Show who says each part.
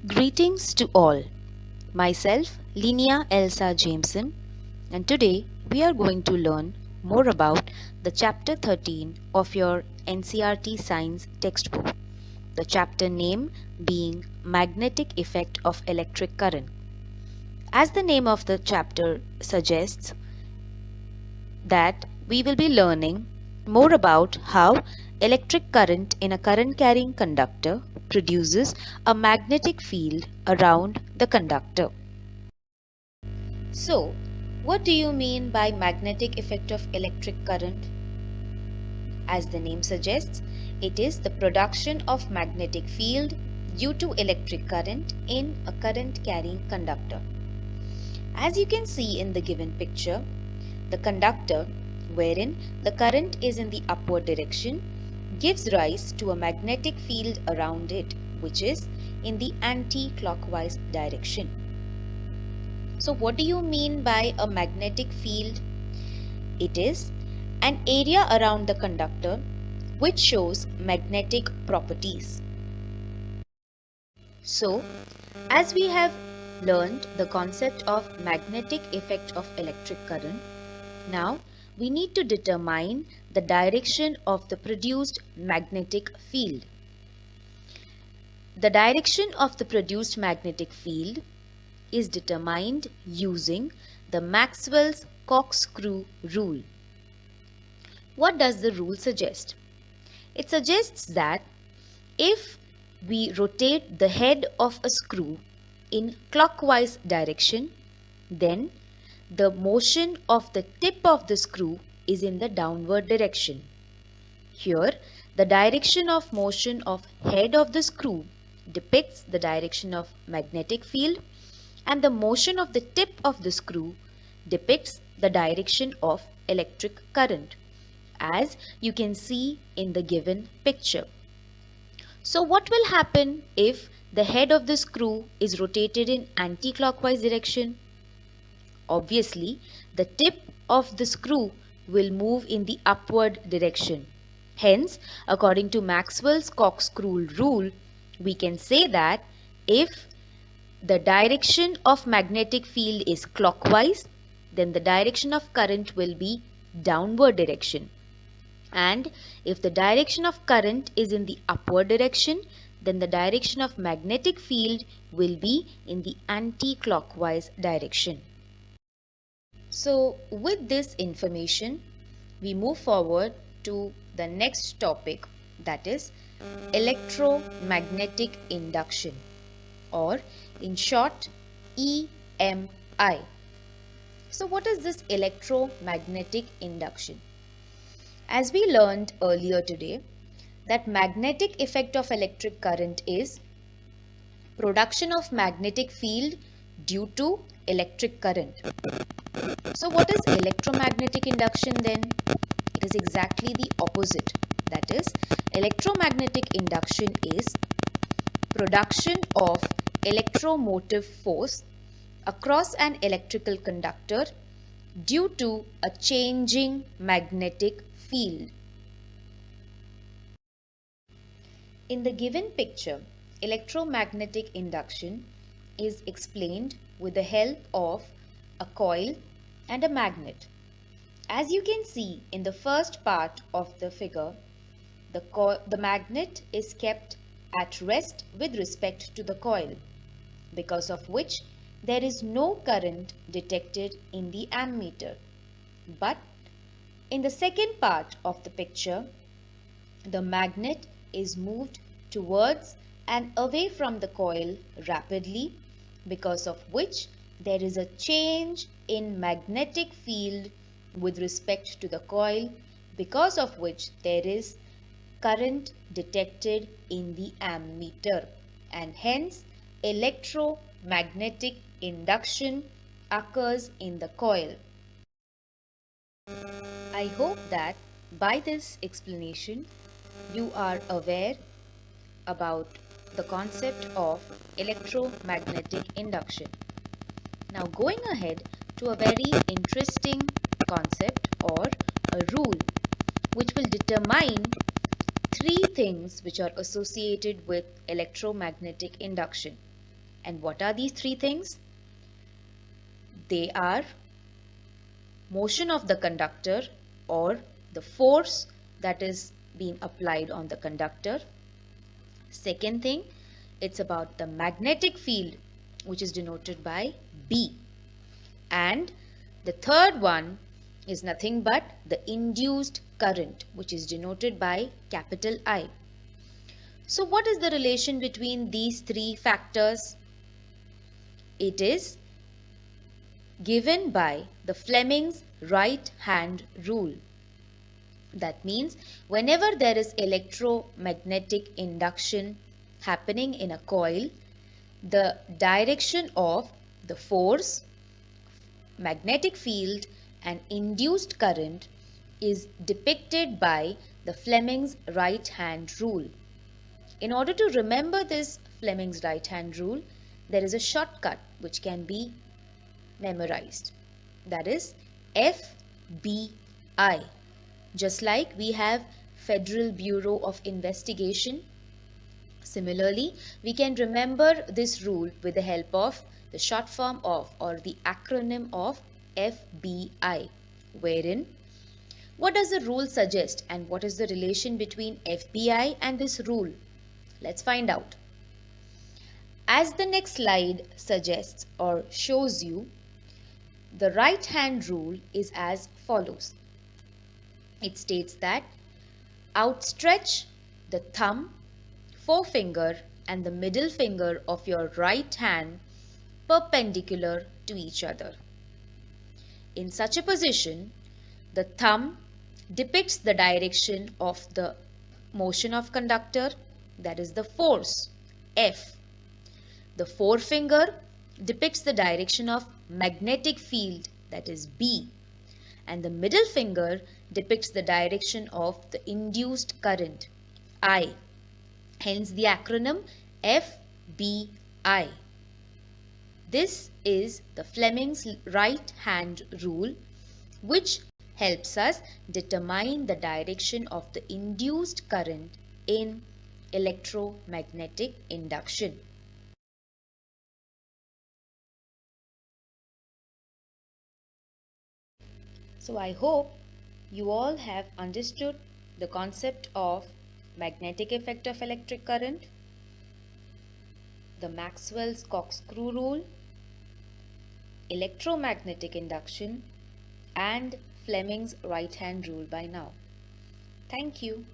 Speaker 1: Greetings to all. Myself, Linnea Elsa Jameson, and today we are going to learn more about the chapter 13 of your NCERT Science textbook. The chapter name being Magnetic Effect of Electric Current. As the name of the chapter suggests, that we will be learning more about how electric current in a current carrying conductor produces a magnetic field around the conductor. So, what do you mean by magnetic effect of electric current? As the name suggests, it is the production of magnetic field due to electric current in a current carrying conductor. As you can see in the given picture, the conductor, wherein the current is in the upward direction, gives rise to a magnetic field around it, which is in the anti-clockwise direction. So what do you mean by a magnetic field? It is an area around the conductor which shows magnetic properties. So, as we have learned the concept of magnetic effect of electric current, now we need to determine the direction of the produced magnetic field. The direction of the produced magnetic field is determined using the Maxwell's corkscrew rule. What does the rule suggest? It suggests that if we rotate the head of a screw in clockwise direction, then the motion of the tip of the screw is in the downward direction. Here, the direction of motion of head of the screw depicts the direction of magnetic field, and the motion of the tip of the screw depicts the direction of electric current, as you can see in the given picture. So what will happen if the head of the screw is rotated in anti-clockwise direction? Obviously, the tip of the screw will move in the upward direction. Hence, according to Maxwell's corkscrew rule, we can say that if the direction of magnetic field is clockwise, then the direction of current will be downward direction. And if the direction of current is in the upward direction, then the direction of magnetic field will be in the anti-clockwise direction. So with this information, we move forward to the next topic, that is electromagnetic induction, or in short EMI. So what is this electromagnetic induction? As we learned earlier today, that magnetic effect of electric current is production of magnetic field due to electric current. So what is electromagnetic induction then? It is exactly the opposite. That is, electromagnetic induction is production of electromotive force across an electrical conductor due to a changing magnetic field. In the given picture, electromagnetic induction is explained with the help of a coil and a magnet. As you can see in the first part of the figure, the magnet is kept at rest with respect to the coil, because of which there is no current detected in the ammeter. But in the second part of the picture, the magnet is moved towards and away from the coil rapidly, because of which there is a change in magnetic field with respect to the coil, because of which there is current detected in the ammeter, and hence electromagnetic induction occurs in the coil. I hope that by this explanation you are aware about the concept of electromagnetic induction. Now going ahead to a very interesting concept or a rule which will determine three things which are associated with electromagnetic induction. And what are these three things? They are motion of the conductor or the force that is being applied on the conductor. Second thing, it's about the magnetic field, which is denoted by B. And the third one is nothing but the induced current, which is denoted by capital I. So what is the relation between these three factors? It is given by the Fleming's right hand rule. That means whenever there is electromagnetic induction happening in a coil, the direction of the force, magnetic field and induced current is depicted by the Fleming's right hand rule. In order to remember this Fleming's right hand rule, there is a shortcut which can be memorized. That is FBI. Just like we have Federal Bureau of Investigation. Similarly, we can remember this rule with the help of the short form of or the acronym of FBI, wherein what does the rule suggest and what is the relation between FBI and this rule? Let's find out. As the next slide suggests or shows you, the right hand rule is as follows. It states that outstretch the thumb, forefinger and the middle finger of your right hand perpendicular to each other. In such a position, the thumb depicts the direction of the motion of conductor, that is the force, F. The forefinger depicts the direction of magnetic field, that is B. And the middle finger depicts the direction of the induced current, I. Hence the acronym FBI. This is the Fleming's right hand rule, which helps us determine the direction of the induced current in electromagnetic induction. So I hope you all have understood the concept of magnetic effect of electric current, the Maxwell's corkscrew rule, electromagnetic induction, and Fleming's right hand rule by now. Thank you.